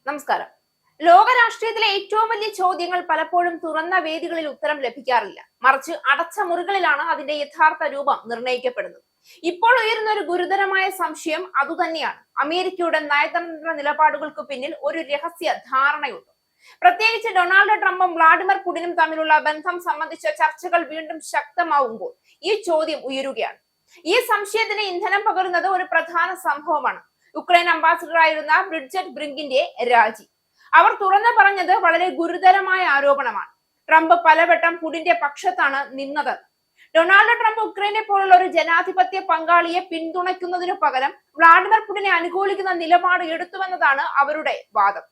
നമസ്കാരം. ലോക രാഷ്ട്രീയത്തിലെ ഏറ്റവും വലിയ ചോദ്യങ്ങൾ പലപ്പോഴും തുറന്ന വേദികളിൽ ഉത്തരം ലഭിക്കാറില്ല. മറിച്ച് അടച്ച മുറികളിലാണ് അതിന്റെ യഥാർത്ഥ രൂപം നിർണ്ണയിക്കപ്പെടുന്നത്. ഇപ്പോൾ ഉയരുന്ന ഒരു ഗുരുതരമായ സംശയം അതുതന്നെയാണ്. അമേരിക്കയുടെ നയതന്ത്ര നിലപാടുകൾക്ക് പിന്നിൽ ഒരു രഹസ്യ ധാരണയുണ്ട്. പ്രത്യേകിച്ച് ഡൊണാൾഡ് ട്രംപും വ്ളാഡിമിർ പുടിനും തമ്മിലുള്ള ബന്ധം സംബന്ധിച്ച ചർച്ചകൾ വീണ്ടും ശക്തമാവുമ്പോൾ ഈ ചോദ്യം ഉയരുകയാണ്. ഈ സംശയത്തിന് ഇന്ധനം പകരുന്നത് ഒരു പ്രധാന സംഭവമാണ്. യുക്രൈൻ അംബാസിഡറായിരുന്ന ബ്രിഡ്ജറ്റ് ബ്രിങ്കിന്റെ രാജി. അവർ തുറന്നു പറഞ്ഞത് വളരെ ഗുരുതരമായ ആരോപണമാണ്. ട്രംപ് പലവട്ടം പുടിന്റെ പക്ഷത്താണ് നിന്നത്. ഡൊണാൾഡ് ട്രംപ് യുക്രൈനെ പോലുള്ള ഒരു ജനാധിപത്യ പങ്കാളിയെ പിന്തുണയ്ക്കുന്നതിനു പകരം വ്ളാഡിമിർ പുടിനെ അനുകൂലിക്കുന്ന നിലപാട് എടുത്തുവെന്നതാണ് അവരുടെ വാദം.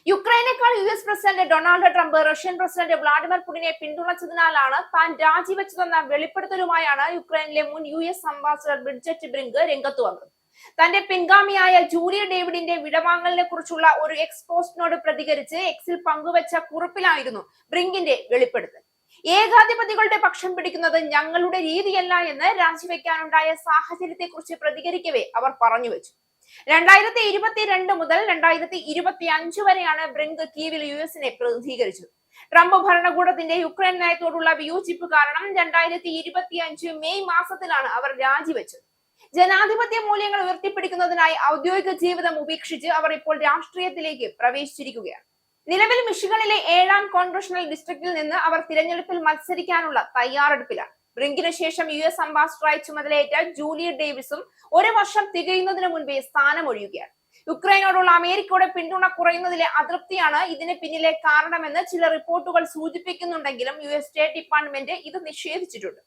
യുക്രൈനേക്കാൾ US president Donald Trump Russian president Vladimir പുടിനെ പിന്തുണച്ചതിനാലാണ് താൻ രാജിവെച്ചതെന്ന വെളിപ്പെടുത്തലുമായാണ് യുക്രൈനിലെ മുൻ US അംബാസിഡർ ബ്രിഡ്ജറ്റ് ബ്രിങ്ക് രംഗത്ത് വന്നത്. തന്റെ പിൻഗാമിയായ ജൂലിയ ഡേവിഡിന്റെ വിടവാങ്ങലിനെ കുറിച്ചുള്ള ഒരു എക്സ്പോസ്റ്റിനോട് പ്രതികരിച്ച് എക്സിൽ പങ്കുവച്ച കുറിപ്പിലായിരുന്നു ബ്രിങ്കിന്റെ വെളിപ്പെടുത്തൽ. ഏകാധിപതികളുടെ പക്ഷം പിടിക്കുന്നത് ഞങ്ങളുടെ രീതിയല്ല എന്ന് രാജിവെക്കാനുണ്ടായ സാഹചര്യത്തെ കുറിച്ച് പ്രതികരിക്കവേ അവർ പറഞ്ഞു വെച്ചു. 2022 മുതൽ 2025 വരെയാണ് ബ്രിങ്ക് കീവിൽ US-നെ പ്രതിനിധീകരിച്ചത്. ട്രംപ് ഭരണകൂടത്തിന്റെ യുക്രൈൻ നയത്തോടുള്ള വിയോജിപ്പ് കാരണം 2025 മെയ് മാസത്തിലാണ് അവർ രാജിവെച്ചത്. ജനാധിപത്യ മൂല്യങ്ങൾ ഉയർത്തിപ്പിടിക്കുന്നതിനായി ഔദ്യോഗിക ജീവിതം ഉപേക്ഷിച്ച് അവർ ഇപ്പോൾ രാഷ്ട്രീയത്തിലേക്ക് പ്രവേശിച്ചിരിക്കുകയാണ്. നിലവിൽ മിഷിഗണിലെ 7ാം കോൺഗ്രഷണൽ ഡിസ്ട്രിക്റ്റിൽ നിന്ന് അവർ തിരഞ്ഞെടുപ്പിൽ മത്സരിക്കാനുള്ള തയ്യാറെടുപ്പിലാണ്. ബ്രിങ്കിന് ശേഷം US അംബാസിഡറായി ചുമതലയേറ്റ ജൂലിയ ഡേവിസും ഒരു വർഷം തികയുന്നതിന് മുൻപേ സ്ഥാനമൊഴിയുകയാണ്. യുക്രൈനോടുള്ള അമേരിക്കയുടെ പിന്തുണ കുറയുന്നതിലെ അതൃപ്തിയാണ് ഇതിന് പിന്നിലെ കാരണമെന്ന് ചില റിപ്പോർട്ടുകൾ സൂചിപ്പിക്കുന്നുണ്ടെങ്കിലും US സ്റ്റേറ്റ് ഡിപ്പാർട്ട്മെന്റ് ഇത് നിഷേധിച്ചിട്ടുണ്ട്.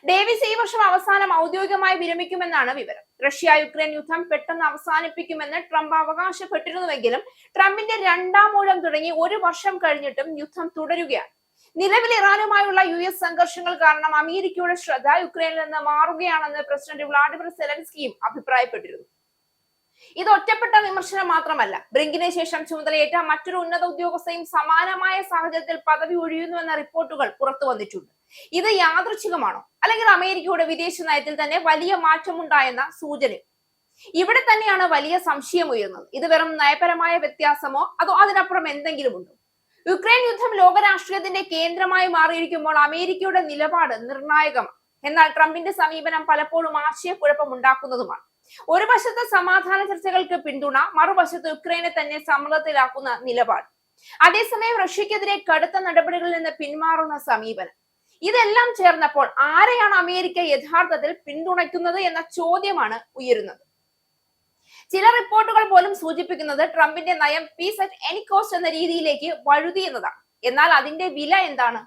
ഡേവിസ് ഈ വർഷം അവസാനം ഔദ്യോഗികമായി വിരമിക്കുമെന്നാണ് വിവരം. റഷ്യ യുക്രൈൻ യുദ്ധം പെട്ടെന്ന് അവസാനിപ്പിക്കുമെന്ന് ട്രംപ് അവകാശപ്പെട്ടിരുന്നുവെങ്കിലും ട്രംപിന്റെ 2ാം ഊഴം തുടങ്ങി ഒരു വർഷം കഴിഞ്ഞിട്ടും യുദ്ധം തുടരുകയാണ്. നിലവിൽ ഇറാനുമായുള്ള US സംഘർഷങ്ങൾ കാരണം അമേരിക്കയുടെ ശ്രദ്ധ യുക്രൈനിൽ നിന്ന് മാറുകയാണെന്ന് പ്രസിഡന്റ് വ്ളാഡിമിർ സെലൻസ്കിയും അഭിപ്രായപ്പെട്ടിരുന്നു. ഇത് ഒറ്റപ്പെട്ട വിമർശനം മാത്രമല്ല. ബ്രിങ്കിന് ശേഷം ചുമതലയേറ്റ മറ്റൊരു ഉന്നത ഉദ്യോഗസ്ഥയും സമാനമായ സാഹചര്യത്തിൽ പദവി ഒഴിയുന്നുവെന്ന റിപ്പോർട്ടുകൾ പുറത്തു വന്നിട്ടുണ്ട്. ഇത് യാദൃച്ഛികമാണോ, അല്ലെങ്കിൽ അമേരിക്കയുടെ വിദേശ നയത്തിൽ തന്നെ വലിയ മാറ്റമുണ്ടായെന്ന സൂചന? ഇവിടെ തന്നെയാണ് വലിയ സംശയം ഉയർന്നത്. ഇത് വെറും നയപരമായ വ്യത്യാസമോ അതോ അതിനപ്പുറം എന്തെങ്കിലും ഉണ്ടോ? യുക്രൈൻ യുദ്ധം ലോക രാഷ്ട്രീയത്തിന്റെ കേന്ദ്രമായി മാറിയിരിക്കുമ്പോൾ അമേരിക്കയുടെ നിലപാട് നിർണായകമാണ്. എന്നാൽ ട്രംപിന്റെ സമീപനം പലപ്പോഴും ആശയക്കുഴപ്പം ഉണ്ടാക്കുന്നതുമാണ്. ഒരു വശത്ത് സമാധാന ചർച്ചകൾക്ക് പിന്തുണ, മറുവശത്ത് യുക്രൈനെ തന്നെ സമ്മർദ്ദത്തിലാക്കുന്ന നിലപാട്. അതേസമയം റഷ്യക്കെതിരെ കടുത്ത നടപടികളിൽ നിന്ന് പിന്മാറുന്ന സമീപനം. ഇതെല്ലാം ചേർന്നപ്പോൾ ആരെയാണ് അമേരിക്ക യഥാർത്ഥത്തിൽ പിന്തുണയ്ക്കുന്നത് എന്ന ചോദ്യമാണ് ഉയരുന്നത്. ചില റിപ്പോർട്ടുകൾ പോലും സൂചിപ്പിക്കുന്നത് ട്രംപിന്റെ നയം പീസ് അറ്റ് എനി കോസ്റ്റ് എന്ന രീതിയിലേക്ക് വഴുതി എന്നതാണ്. എന്നാൽ അതിന്റെ വില എന്താണ്?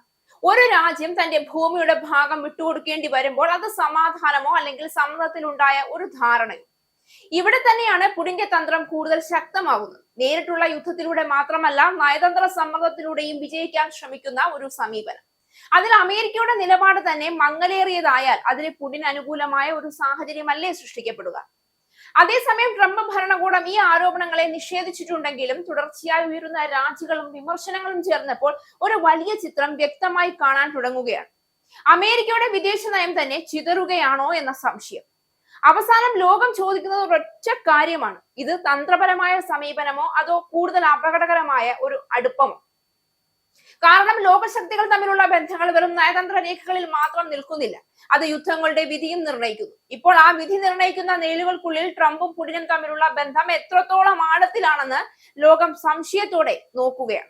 ഒരു രാജ്യം തന്റെ ഭൂമിയുടെ ഭാഗം വിട്ടുകൊടുക്കേണ്ടി വരുമ്പോൾ അത് സമാധാനമോ അല്ലെങ്കിൽ സമ്മർദ്ദത്തിലുണ്ടായ ഒരു ധാരണയോ? ഇവിടെ തന്നെയാണ് പുടിന്റെ തന്ത്രം കൂടുതൽ ശക്തമാകുന്നത്. നേരിട്ടുള്ള യുദ്ധത്തിലൂടെ മാത്രമല്ല, നയതന്ത്ര സമ്മർദ്ദത്തിലൂടെയും വിജയിക്കാൻ ശ്രമിക്കുന്ന ഒരു സമീപനം. അതിൽ അമേരിക്കയുടെ നിലപാട് തന്നെ മങ്ങലേറിയതായാൽ അതിന് പുടിന് അനുകൂലമായ ഒരു സാഹചര്യമല്ലേ സൃഷ്ടിക്കപ്പെടുക? അതേസമയം ട്രംപ് ഭരണകൂടം ഈ ആരോപണങ്ങളെ നിഷേധിച്ചിട്ടുണ്ടെങ്കിലും തുടർച്ചയായി ഉയരുന്ന രാജികളും വിമർശനങ്ങളും ചേർന്നപ്പോൾ ഒരു വലിയ ചിത്രം വ്യക്തമായി കാണാൻ തുടങ്ങുകയാണ്. അമേരിക്കയുടെ വിദേശ നയം തന്നെ ചിതറുകയാണോ എന്ന സംശയം. അവസാനം ലോകം ചോദിക്കുന്നത് ഒരൊറ്റ കാര്യമാണ്: ഇത് തന്ത്രപരമായ സമീപനമോ അതോ കൂടുതൽ അപകടകരമായ ഒരു അടുപ്പമോ? കാരണം ലോകശക്തികൾ തമ്മിലുള്ള ബന്ധങ്ങൾ വെറും നയതന്ത്ര രേഖകളിൽ മാത്രം നിൽക്കുന്നില്ല, അത് യുദ്ധങ്ങളുടെ വിധിയും നിർണ്ണയിക്കുന്നു. ഇപ്പോൾ ആ വിധി നിർണ്ണയിക്കുന്ന നേലുകൾക്കുള്ളിൽ ട്രംപും പുടിനും തമ്മിലുള്ള ബന്ധം എത്രത്തോളം ആഴത്തിലാണെന്ന് ലോകം സംശയത്തോടെ നോക്കുകയാണ്.